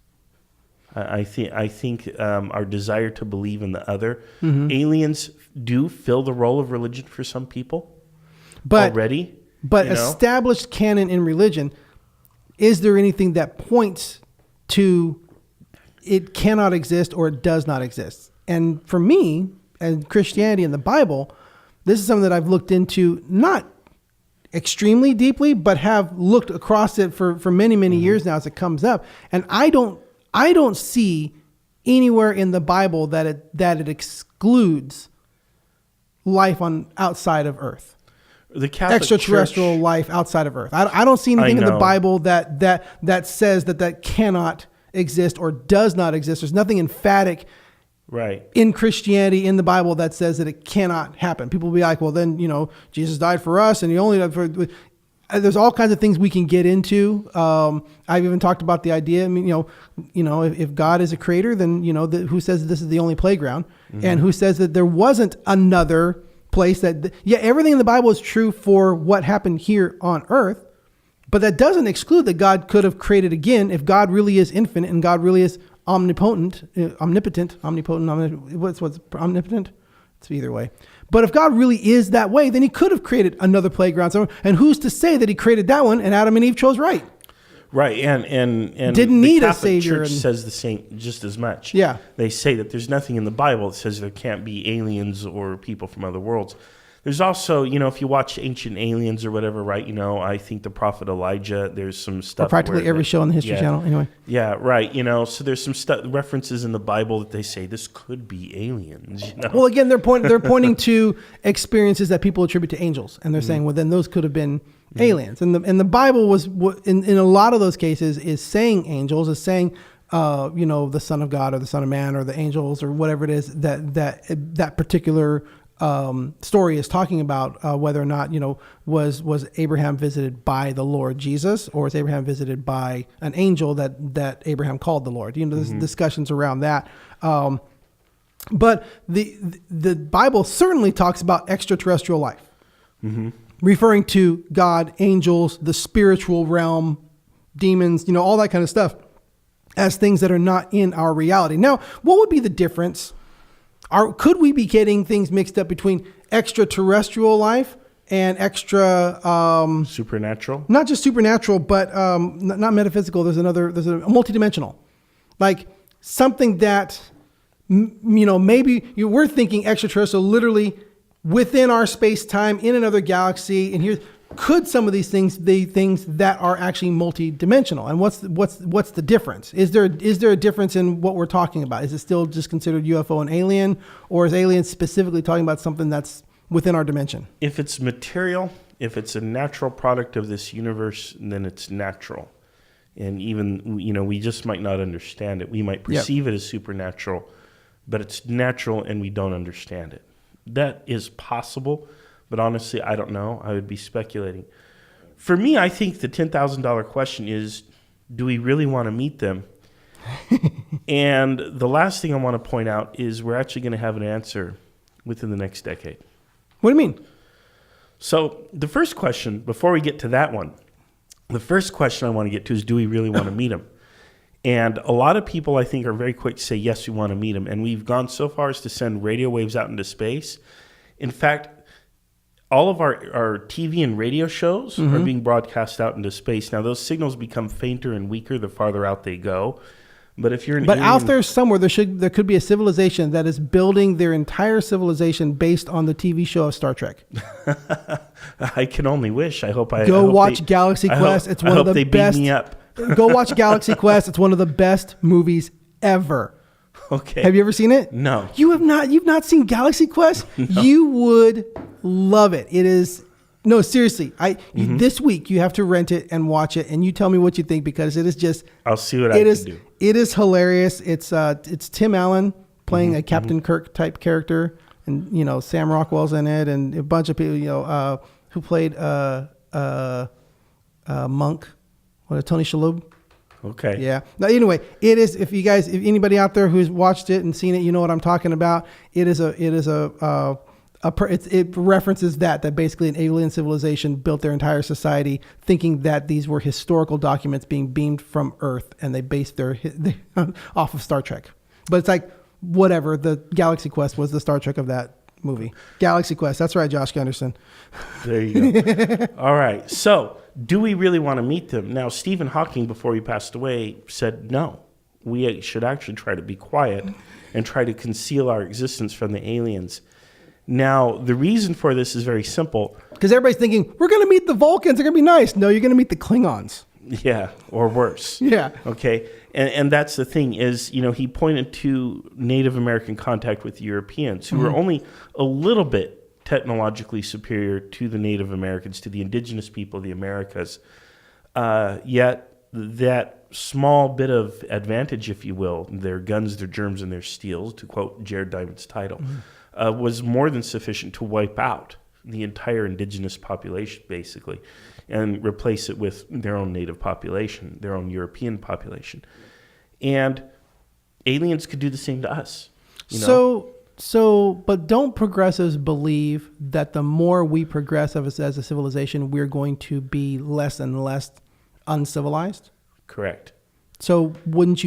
I think our desire to believe in the other. Aliens do fill the role of religion for some people already. But established canon in religion, is there anything that points to it cannot exist or it does not exist? And for me, and Christianity and the Bible, this is something that I've looked into, not extremely deeply, but have looked across it for many, many years now as it comes up. And I don't see anywhere in the Bible that it excludes life on outside of Earth. The Catholic extraterrestrial Church, life outside of Earth. I don't see anything in the Bible that says that cannot exist or does not exist. There's nothing emphatic in Christianity in the Bible that says that it cannot happen. People will be like, well, then, Jesus died for us and he only died for... There's all kinds of things we can get into. I've even talked about the idea. I mean, if God is a creator, then, who says that this is the only playground? And who says that there wasn't another place everything in the Bible is true for what happened here on Earth, but that doesn't exclude that God could have created again if God really is infinite and God really is omnipotent. What's omnipotent? It's either way. But if God really is that way, then he could have created another playground somewhere. And who's to say that he created that one and Adam and Eve chose right? Right, and didn't need a savior. Church says the same just as much. Yeah, they say that there's nothing in the Bible that says there can't be aliens or people from other worlds. There's also, if you watch Ancient Aliens or whatever, right? I think the prophet Elijah. There's some stuff. Or practically every show on the History Channel, anyway. Yeah, right. So there's some references in the Bible that they say this could be aliens. Well, again, they're pointing to experiences that people attribute to angels, and they're saying, well, then those could have been aliens. And the Bible was in a lot of those cases is saying angels, is saying the Son of God or the Son of Man or the angels or whatever it is that particular story is talking about, whether or not was Abraham visited by the Lord Jesus, or was Abraham visited by an angel that Abraham called the Lord. There's discussions around that. But the Bible certainly talks about extraterrestrial life. Referring to God, angels, the spiritual realm, demons, all that kind of stuff as things that are not in our reality. Now, what would be the difference? Could we be getting things mixed up between extraterrestrial life and supernatural? Not just supernatural, but not metaphysical. There's a multidimensional, like something that, maybe we're thinking extraterrestrial, literally within our space-time in another galaxy, and could some of these things be things that are actually multidimensional? And what's the difference? Is there a difference in what we're talking about? Is it still just considered UFO and alien, or is alien specifically talking about something that's within our dimension? If it's material, if it's a natural product of this universe, then it's natural. And even, we just might not understand it. We might perceive it as supernatural, but it's natural and we don't understand it. That is possible, but honestly, I don't know. I would be speculating. For me, I think the $10,000 question is, do we really want to meet them? And the last thing I want to point out is we're actually going to have an answer within the next decade. What do you mean? So the first question, before we get to that one, the first question I want to get to is, do we really want to meet them? And a lot of people, I think, are very quick to say, yes, we want to meet them. And we've gone so far as to send radio waves out into space. In fact, all of our TV and radio shows are being broadcast out into space. Now, those signals become fainter and weaker the farther out they go. But if you're out there somewhere, there could be a civilization that is building their entire civilization based on the TV show of Star Trek. I can only wish. I hope watch Galaxy Quest. It's one of the best. Beat me up. Go watch Galaxy Quest. It's one of the best movies ever. Okay. Have you ever seen it? No. You have not. You've not seen Galaxy Quest? No. You would love it. It is. No, seriously. This week you have to rent it and watch it, and you tell me what you think, because it is just. I'll see what I can do. It is hilarious. It's Tim Allen playing a Captain Kirk type character, and Sam Rockwell's in it, and a bunch of people who played Monk. Tony Shalhoub. Okay. Yeah. Now, anyway, it is. If anybody out there who's watched it and seen it, you know what I'm talking about. It is a it references that basically an alien civilization built their entire society thinking that these were historical documents being beamed from Earth, and they based their off of Star Trek. But it's like, whatever, the Galaxy Quest was the Star Trek of that movie. Galaxy Quest. That's right, Josh Gunderson. There you go. All right. So do we really want to meet them? Now, Stephen Hawking, before he passed away, said no. We should actually try to be quiet and try to conceal our existence from the aliens. Now, the reason for this is very simple. Because everybody's thinking, we're going to meet the Vulcans. They're going to be nice. No, you're going to meet the Klingons. Yeah, or worse. Yeah. Okay. And that's the thing is, he pointed to Native American contact with Europeans who were only a little bit technologically superior to the Native Americans, to the indigenous people of the Americas. Yet that small bit of advantage, if you will, their guns, their germs, and their steels, to quote Jared Diamond's title, was more than sufficient to wipe out the entire indigenous population, basically, and replace it with their own native population, their own European population. And aliens could do the same to us. But don't progressives believe that the more we progress as a civilization, we're going to be less and less uncivilized? Correct. So wouldn't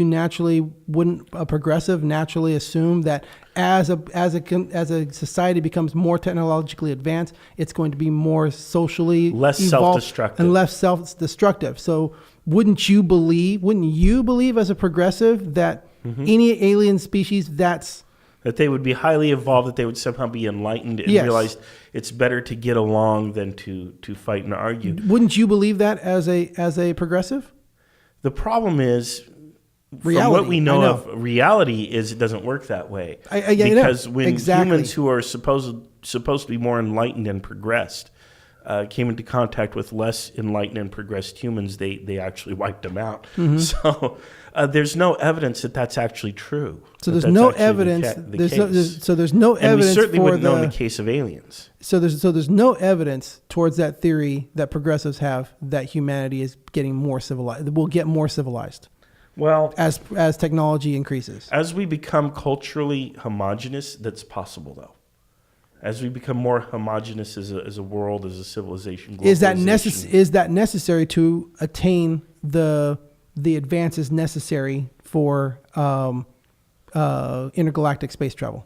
a progressive naturally assume that as a society becomes more technologically advanced, it's going to be more socially less self-destructive and less self-destructive? So wouldn't you believe as a progressive that any alien species that they would be highly evolved, that they would somehow be enlightened and realize it's better to get along than to fight and argue? Wouldn't you believe that as a progressive? The problem is, reality, from what we know of reality, is it doesn't work that way. Because when humans who are supposed to be more enlightened and progressed came into contact with less enlightened and progressed humans, they actually wiped them out. So there's no evidence that that's actually true. So there's no evidence. There's no evidence. And we certainly wouldn't know in the case of aliens. So there's no evidence towards that theory that progressives have that humanity is getting more civilized. We'll get more civilized. Well, as technology increases, as we become culturally homogenous, that's possible though. As we become more homogenous as a world, as a civilization, is that necessary to attain the advances necessary for intergalactic space travel?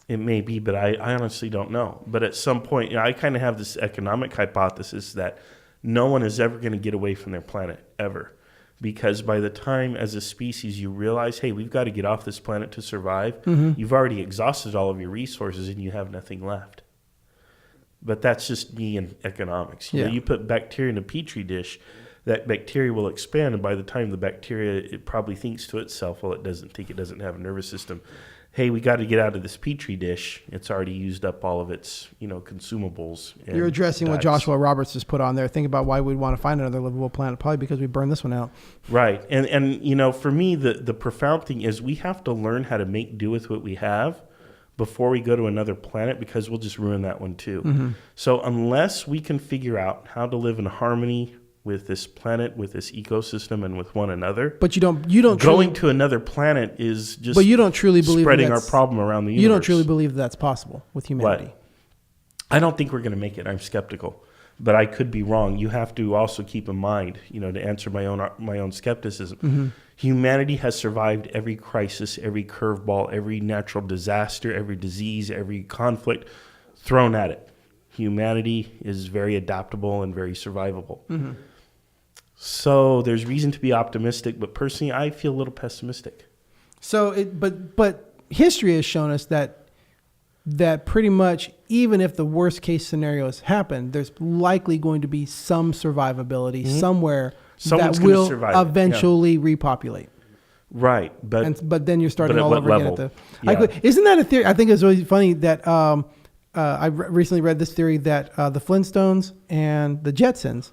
It may be, but I honestly don't know. But at some point, I kind of have this economic hypothesis that no one is ever going to get away from their planet, ever. Because by the time, as a species, you realize, hey, we've got to get off this planet to survive, you've already exhausted all of your resources and you have nothing left. But that's just me in economics. You know, you put bacteria in a petri dish, that bacteria will expand, and by the time the bacteria, it probably thinks to itself, well, it doesn't think, it doesn't have a nervous system. Hey, we got to get out of this petri dish. It's already used up all of its, consumables. You're addressing what Joshua Roberts just put on there. Think about why we'd want to find another livable planet. Probably because we burned this one out. Right. And for me, the profound thing is we have to learn how to make do with what we have before we go to another planet, because we'll just ruin that one too. So unless we can figure out how to live in harmony with this planet, with this ecosystem, and with one another. But you don't going to another planet is just. But you don't truly believe spreading our problem around the universe. You don't truly believe that's possible with humanity. What? I don't think we're going to make it. I'm skeptical, but I could be wrong. You have to also keep in mind, to answer my own skepticism. Humanity has survived every crisis, every curveball, every natural disaster, every disease, every conflict thrown at it. Humanity is very adaptable and very survivable. So there's reason to be optimistic, but personally, I feel a little pessimistic. So, but history has shown us that pretty much, even if the worst case scenarios happen, there's likely going to be some survivability somewhere. Someone's that will eventually repopulate. Right, but then you're starting all over level? Again. Isn't that a theory? I think it's really funny that I recently read this theory that the Flintstones and the Jetsons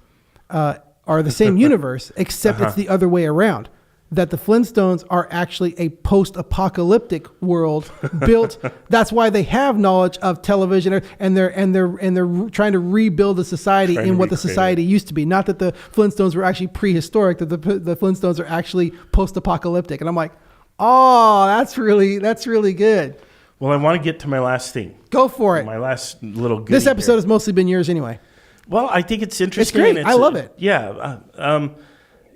are the same universe, except it's the other way around. That the Flintstones are actually a post-apocalyptic world built. That's why they have knowledge of television, and they're trying to rebuild the society in what the society used to be. Not that the Flintstones were actually prehistoric; that the Flintstones are actually post-apocalyptic. And I'm like, oh, that's really good. Well, I want to get to my last thing. Go for it. My last little goodie This episode here. has mostly been yours anyway. Well, I think it's interesting. It's great. and I love it. Yeah.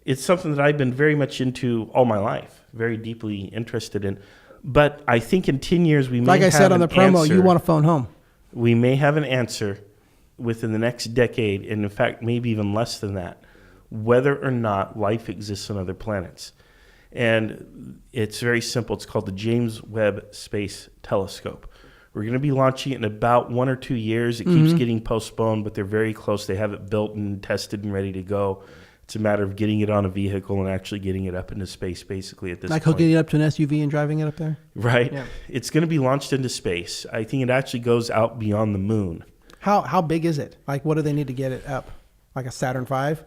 It's something that I've been very much into all my life, very deeply interested in. But I think in 10 years we may Like I have said on the an promo, answer. you want to phone home. We may have an answer within the next decade, and in fact, maybe even less than that, whether or not life exists on other planets. And it's very simple. It's called the James Webb Space Telescope. We're going to be launching it in about 1 or 2 years. It keeps getting postponed, but they're very close. They have it built and tested and ready to go. It's a matter of getting it on a vehicle and actually getting it up into space, basically, at this Like point. hooking it up to an SUV and driving it up there? Right? Yeah. It's going to be launched into space. I think it actually goes out beyond the moon. How big is it? Like, what do they need to get it up? Like a Saturn V?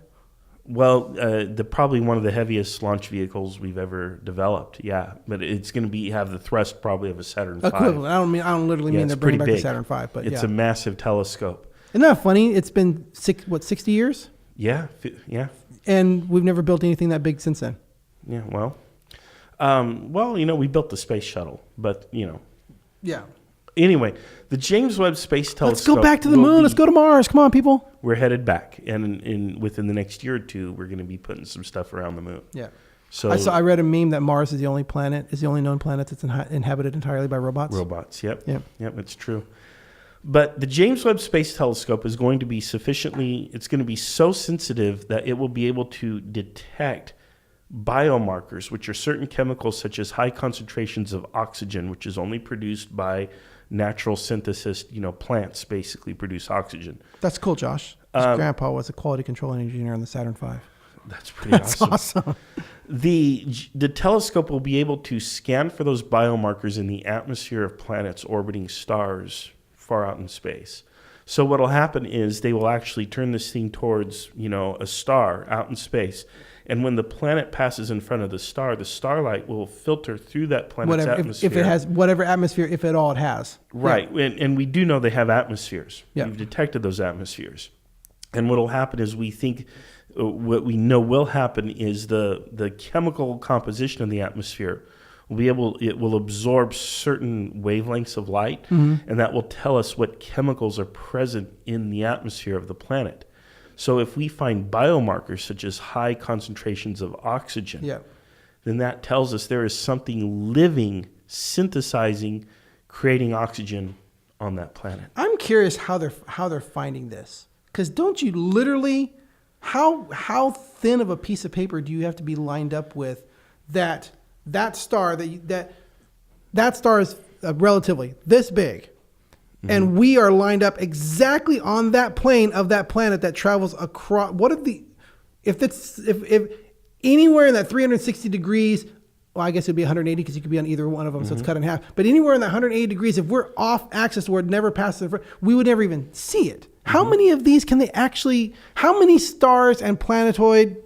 Well, probably one of the heaviest launch vehicles we've ever developed. Yeah, but it's going to have the thrust probably of a Saturn V. Equivalent. I don't literally Yeah, mean it's they're bringing back pretty the big. Saturn V, but It's yeah. a massive telescope. Isn't that funny? It's been 60 years? Yeah, yeah, And we've never built anything that big since then. yeah. Well, we built the space shuttle, but Yeah. Anyway, the James Webb Space Telescope. Let's go back to the moon. Let's go to Mars. Come on, people. We're headed back, and within the next year or two, we're going to be putting some stuff around the moon. Yeah. So I read a meme that Mars is the only known planet that's inhabited entirely by robots. robots. Yep. Yep. Yep. It's true. But the James Webb Space Telescope is going to be it's going to be so sensitive that it will be able to detect biomarkers, which are certain chemicals such as high concentrations of oxygen, which is only produced by natural synthesis. Plants basically produce oxygen. That's cool, Josh. His grandpa was a quality control engineer on the Saturn V. That's pretty That's awesome. awesome. The telescope will be able to scan for those biomarkers in the atmosphere of planets orbiting stars far out in space. So what will happen is they will actually turn this thing towards, a star out in space. And when the planet passes in front of the starlight will filter through that planet's atmosphere. If it has whatever atmosphere, if at all it has. Right. Yeah. And we do know they have atmospheres. Yeah. We've detected those atmospheres. And what will happen is what we know will happen is the chemical composition of the atmosphere it will absorb certain wavelengths of light, and that will tell us what chemicals are present in the atmosphere of the planet. So if we find biomarkers such as high concentrations of oxygen, then that tells us there is something living, synthesizing, creating oxygen on that planet. I'm curious how they're finding this, because don't you literally how thin of a piece of paper do you have to be lined up with that star that star is relatively this big, and we are lined up exactly on that plane of that planet that travels across. If anywhere in that 360 degrees. Well, I guess it'd be 180 because you could be on either one of them, so it's cut in half. But anywhere in that 180 degrees, if we're off axis where it never passes in front, we would never even see it. How many of these can they actually? How many stars and planetoid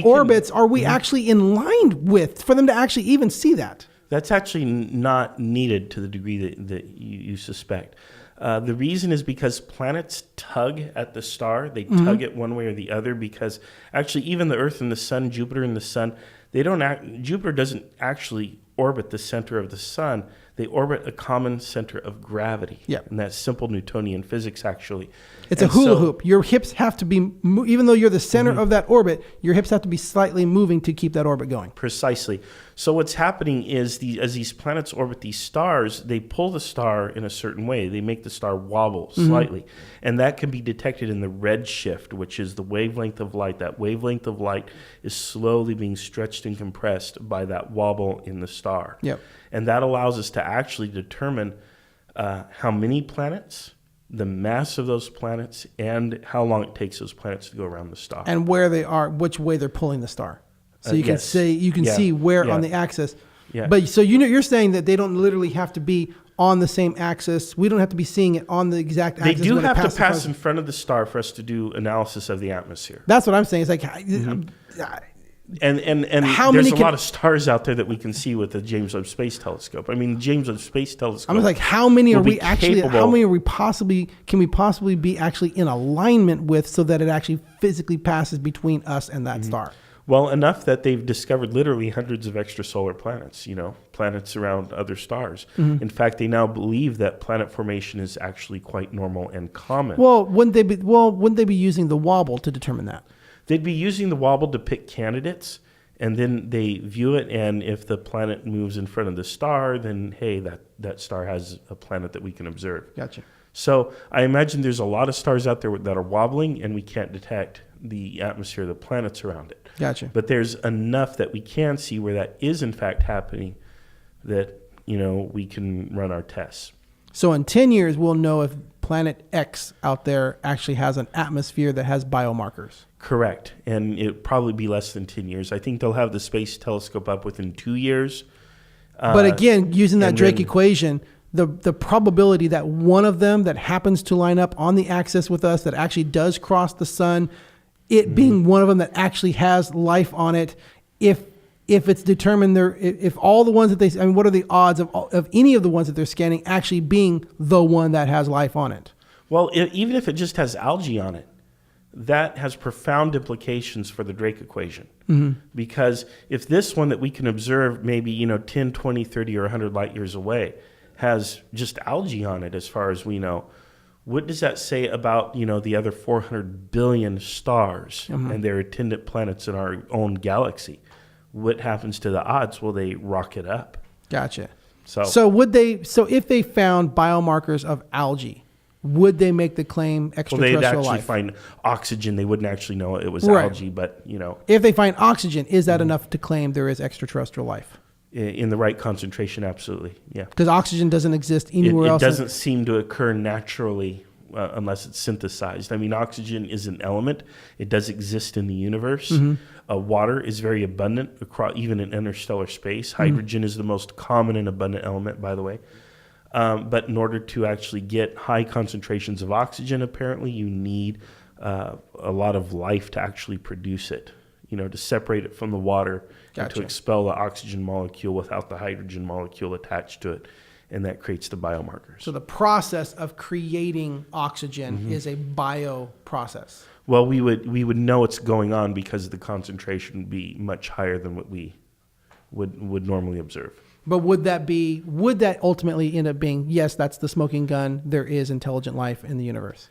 orbits are we actually in line with for them to actually even see that? That's actually not needed to the degree that you suspect. The reason is because planets tug at the star. They tug it one way or the other because actually even the Earth and the Sun, Jupiter and the Sun, Jupiter doesn't actually orbit the center of the Sun. They orbit a common center of gravity. Yeah. And that's simple Newtonian physics, actually. It's a hula hoop. Your hips have to be, even though you're the center of that orbit, your hips have to be slightly moving to keep that orbit going. Precisely. So what's happening is as these planets orbit these stars, they pull the star in a certain way. They make the star wobble slightly. And that can be detected in the redshift, which is the wavelength of light. That wavelength of light is slowly being stretched and compressed by that wobble in the star. Yep. And that allows us to actually determine how many planets, the mass of those planets, and how long it takes those planets to go around the star. And where they are, which way they're pulling the star. So you can see where on the axis. Yeah. But so you're saying that they don't literally have to be on the same axis. We don't have to be seeing it on the exact axis. They do have to pass in front of the star for us to do analysis of the atmosphere. That's what I'm saying. It's like And how there's many a lot of stars out there that we can see with the James Webb Space Telescope. I mean, James Webb Space Telescope. I'm like, how many are will be we actually? capable- How many are we possibly? Can we possibly be actually in alignment with, so that it actually physically passes between us and that star? Well, enough that they've discovered literally hundreds of extrasolar planets, planets around other stars. Mm-hmm. In fact, they now believe that planet formation is actually quite normal and common. Well, wouldn't they be using the wobble to determine that? They'd be using the wobble to pick candidates, and then they view it, and if the planet moves in front of the star, then hey, that star has a planet that we can observe. Gotcha. So I imagine there's a lot of stars out there that are wobbling, and we can't detect the atmosphere of the planets around it. Gotcha. But there's enough that we can see where that is in fact happening that, we can run our tests. So in 10 years, we'll know if planet X out there actually has an atmosphere that has biomarkers. Correct. And it'll probably be less than 10 years. I think they'll have the space telescope up within 2 years. But again, using that Drake then, equation, the probability that one of them that happens to line up on the axis with us that actually does cross the sun, it being one of them that actually has life on it, if it's determined if all the ones that what are the odds of any of the ones that they're scanning actually being the one that has life on it? Well, even if it just has algae on it, that has profound implications for the Drake equation. Mm-hmm. Because if this one that we can observe maybe 10, 20, 30, or 100 light years away has just algae on it as far as we know, what does that say about the other 400 billion stars and their attendant planets in our own galaxy? What happens to the odds? Will they rocket up? Gotcha. So if they found biomarkers of algae, would they make the claim extraterrestrial life? Well, they'd actually find oxygen. They wouldn't actually know it was algae, but If they find oxygen, is that enough to claim there is extraterrestrial life? In the right concentration, absolutely, yeah. Because oxygen doesn't exist anywhere else. It doesn't seem to occur naturally unless it's synthesized. I mean, oxygen is an element. It does exist in the universe. Water is very abundant, even in interstellar space. Hydrogen is the most common and abundant element, by the way. But in order to actually get high concentrations of oxygen, apparently, you need a lot of life to actually produce it, to separate it from the water and to expel the oxygen molecule without the hydrogen molecule attached to it. And that creates the biomarkers. So the process of creating oxygen is a bio process. Well, we would know what's going on because the concentration would be much higher than what we would normally observe. But would that ultimately end up being, yes, that's the smoking gun, there is intelligent life in the universe?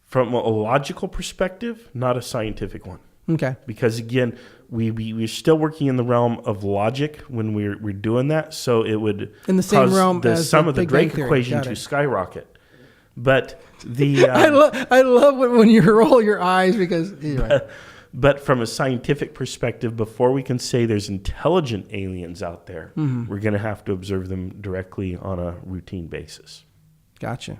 From a logical perspective, not a scientific one. Okay. Because again, we're still working in the realm of logic when we're doing that, so it would in the same cause realm the as sum the of the Big Drake Bang Theory. equation to skyrocket. But the I love when you roll your eyes because anyway. But from a scientific perspective, before we can say there's intelligent aliens out there, we're going to have to observe them directly on a routine basis. Gotcha.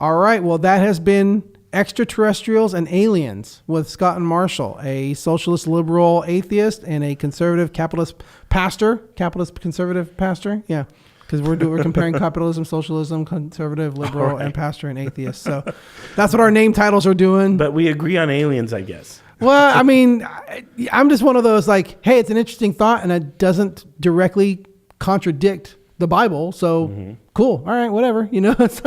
All right. Well, that has been Extraterrestrials and Aliens with Scott and Marshall, a socialist liberal atheist and a conservative capitalist conservative pastor. Yeah. Because we're comparing capitalism, socialism, conservative, liberal, and pastor and atheist. So that's what our name titles are doing. But we agree on aliens, I guess. Well, I mean, I'm just one of those hey, it's an interesting thought, and it doesn't directly contradict the Bible. So cool. All right, whatever. It's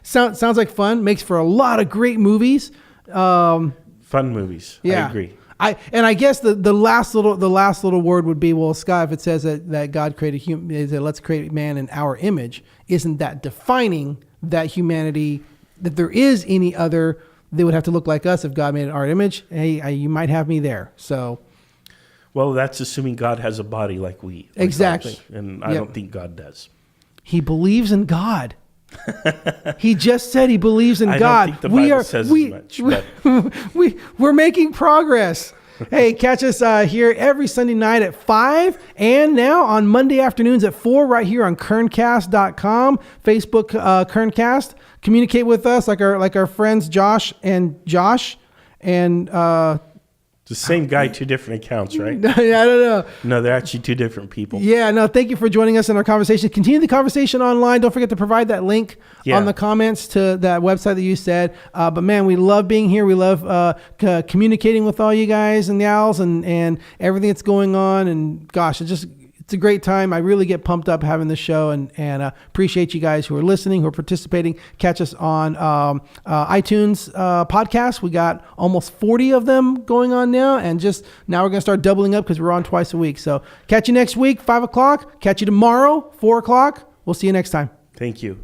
sounds like fun. Makes for a lot of great movies. Fun movies. Yeah. I agree. I guess the last little word would be, well, Scott, if it says that God created human, let's create man in our image, isn't that defining that humanity, that there is any other, they would have to look like us if God made in our image? Hey, you might have me there. So, well, that's assuming God has a body like we. Exactly. Ours, and I don't think God does. He believes in God. He just said he believes in God. I don't think the Bible says as much. We're making progress. Hey, catch us here every Sunday night at 5 and now on Monday afternoons at 4 right here on kerncast.com, Facebook Kerncast. Communicate with us like our friends Josh and the same guy, two different accounts, right? I don't know. No, they're actually two different people. Yeah, no, thank you for joining us in our conversation. Continue the conversation online. Don't forget to provide that link on the comments to that website that you said. But man, we love being here. We love communicating with all you guys and gals and everything that's going on. And gosh, it's It's a great time. I really get pumped up having this show, and appreciate you guys who are listening, who are participating. Catch us on iTunes podcasts. We got almost 40 of them going on now, and just now we're going to start doubling up because we're on twice a week. So catch you next week, 5 o'clock. Catch you tomorrow, 4 o'clock. We'll see you next time. Thank you.